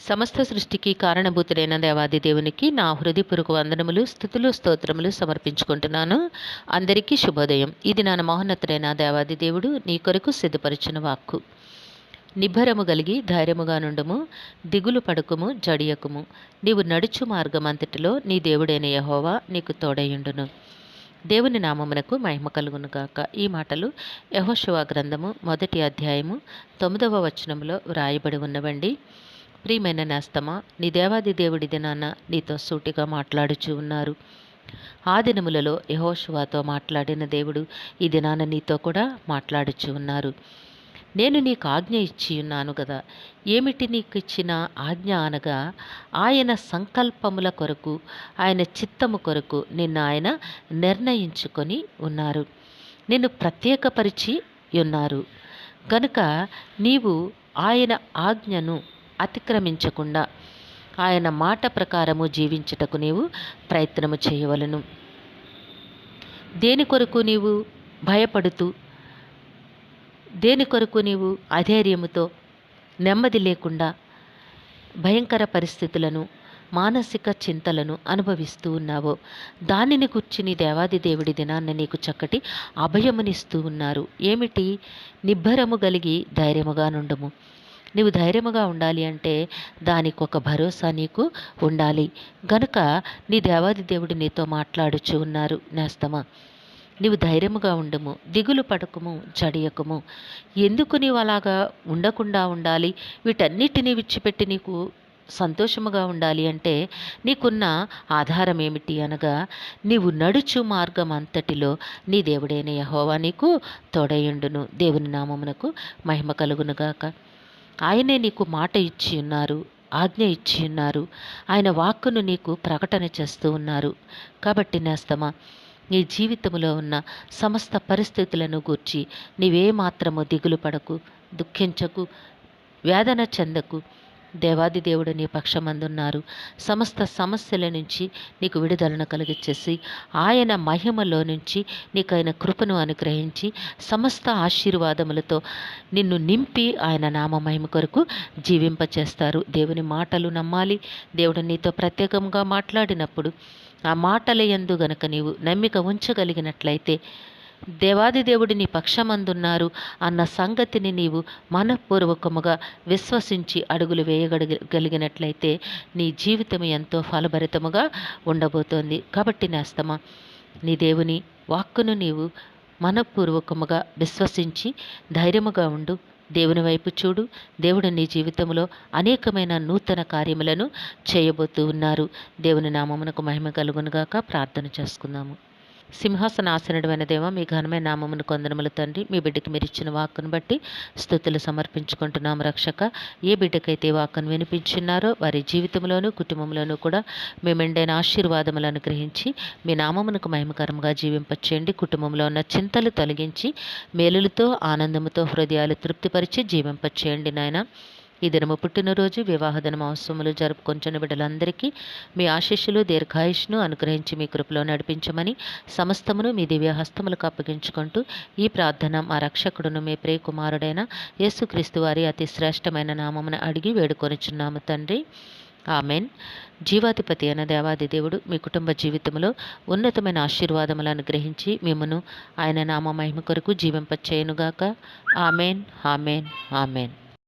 సమస్త సృష్టికి కారణభూతుడైన దేవాది దేవునికి నా హృదయపూర్వక వందనములు, స్తుతులు, స్తోత్రములు సమర్పించుకుంటున్నాను. అందరికీ శుభోదయం. ఇది నా మహోన్నతుడైన దేవాది దేవుడు నీ కొరకు సిద్ధపరిచిన వాక్కు. నిబ్బరము గలిగి ధైర్యముగా నుండుము, దిగులు పడుకుము, జడియకుము. నీవు నడుచు మార్గమంతటిలో నీ దేవుడైన యెహోవా నీకు తోడయుండును. దేవుని నామమునకు మహిమ కలుగునుగాక. ఈ మాటలు యెహోషువ గ్రంథము 1వ అధ్యాయము 9వ వచనంలో వ్రాయబడి ఉన్నవండి. ప్రియమైన నేస్తమా, నీ దేవాది దేవుడి దినాన నీతో సూటిగా మాట్లాడుచూ ఉన్నారు. ఆ దినములలో యెహోషువతో మాట్లాడిన దేవుడు ఈ దినాన నీతో కూడా మాట్లాడుచూ ఉన్నారు. నేను నీకు ఆజ్ఞ ఇచ్చి ఉన్నాను కదా. ఏమిటి నీకు ఇచ్చిన ఆజ్ఞ అనగా, ఆయన సంకల్పముల కొరకు, ఆయన చిత్తము కొరకు నిన్ను ఆయన నిర్ణయించుకొని ఉన్నారు. నిన్ను ప్రత్యేకపరిచి ఉన్నారు. కనుక నీవు ఆయన ఆజ్ఞను అతిక్రమించకుండా ఆయన మాట ప్రకారము జీవించుటకు నీవు ప్రయత్నము చేయవలను. దేని కొరకు నీవు భయపడుతూ, దేని కొరకు నీవు అధైర్యముతో, నెమ్మది లేకుండా భయంకర పరిస్థితులను, మానసిక చింతలను అనుభవిస్తూ ఉన్నావో, దానిని గుర్చి నీ దేవాది దేవుడి దినాన్న నీకు చక్కటి అభయమునిస్తూ ఉన్నారు. ఏమిటి? నిబ్బరము కలిగి ధైర్యముగా నుండుము. నీవు ధైర్యముగా ఉండాలి అంటే దానికి ఒక భరోసా నీకు ఉండాలి. గనుక నీ దేవాది దేవుడు నీతో మాట్లాడుచూ ఉన్నారు. నేస్తమా, నీవు ధైర్యముగా ఉండుము, దిగులు పడకుము, జడియకుము. ఎందుకు నీవు అలాగా ఉండకుండా ఉండాలి? వీటన్నిటినీ విడిచిపెట్టి నీకు సంతోషముగా ఉండాలి అంటే నీకున్న ఆధారం ఏమిటి అనగా, నీవు నడుచు మార్గం అంతటిలో నీ దేవుడైన యెహోవా నీకు తోడయుండును. దేవుని నామమునకు మహిమ కలుగునుగాక. ఆయనే నీకు మాట ఇచ్చి ఉన్నారు, ఆజ్ఞ ఇచ్చి ఉన్నారు. ఆయన వాక్కును నీకు ప్రకటన చేస్తూ ఉన్నారు. కాబట్టి నేస్తమా, నీ జీవితంలో ఉన్న సమస్త పరిస్థితులను గూర్చి నీవే మాత్రము దిగులు పడకు, దుఃఖించకు, వేదన చెందకు. దేవాది దేవుడు నీ పక్షమందున్నారు. సమస్త సమస్యల నుంచి నీకు విడుదలను కలిగించేసి, ఆయన మహిమలో నుంచి నీకైన కృపను అనుగ్రహించి, సమస్త ఆశీర్వాదములతో నిన్ను నింపి ఆయన నామ మహిమ కొరకు జీవింపచేస్తారు. దేవుని మాటలు నమ్మాలి. దేవుడు నీతో ప్రత్యేకంగా మాట్లాడినప్పుడు ఆ మాటల యందు గనక నీవు నమ్మిక ఉంచగలిగినట్లయితే, దేవాది దేవుడు నీ పక్షమందున్నారు అన్న సంగతిని నీవు మనఃపూర్వకముగా విశ్వసించి అడుగులు వేయగలిగినట్లయితే నీ జీవితం ఎంతో ఫలభరితముగా ఉండబోతోంది. కాబట్టి నేస్తమా, నీ దేవుని వాక్కును నీవు మనఃపూర్వకముగా విశ్వసించి ధైర్యముగా ఉండు. దేవుని వైపు చూడు. దేవుడు నీ జీవితంలో అనేకమైన నూతన కార్యములను చేయబోతూ ఉన్నారు. దేవుని నామమునకు మహిమ కలుగునుగాక. ప్రార్థన చేసుకుందాము. సింహాసనాసనుడైన దేవా, మీ ఘనమైన నామమును కొందనములు తండ్రి. మీ బిడ్డకి మీరు ఇచ్చిన వాక్కును బట్టి స్తుతులు సమర్పించుకుంటున్నాము. రక్షక, ఏ బిడ్డకైతే వాక్కును వినిపించున్నారో వారి జీవితంలోనూ కుటుంబంలోనూ కూడా మీ మెండైన ఆశీర్వాదములను అనుగ్రహించి మీ నామమునకు మహిమకరంగా జీవింపచేయండి. కుటుంబంలో ఉన్న చింతలు తొలగించి మేలులతో, ఆనందముతో హృదయాలు తృప్తిపరిచి జీవింపచేయండి నాయన. ఈ దినము పుట్టినరోజు, వివాహ దిన మహోత్సవములు జరుపుకొంచున్న బిడ్డలందరికీ మీ ఆశీస్సులు, దీర్ఘాయుష్ను అనుగ్రహించి మీ కృపలో నడిపించమని సమస్తమును మీ దివ్య హస్తములకు అప్పగించుకుంటూ ఈ ప్రార్థన మా రక్షకుడును మీ ప్రియకుమారుడైన యేసుక్రీస్తు వారి అతి శ్రేష్టమైన నామమున అడిగి వేడుకొనిచున్నాము తండ్రి. ఆమెన్. జీవాధిపతి అయిన దేవాది దేవుడు మీ కుటుంబ జీవితంలో ఉన్నతమైన ఆశీర్వాదములను అనుగ్రహించి మిమ్మను ఆయన నామ మహిమ కొరకు జీవింపచేయునుగాక. Amen, amen, amen.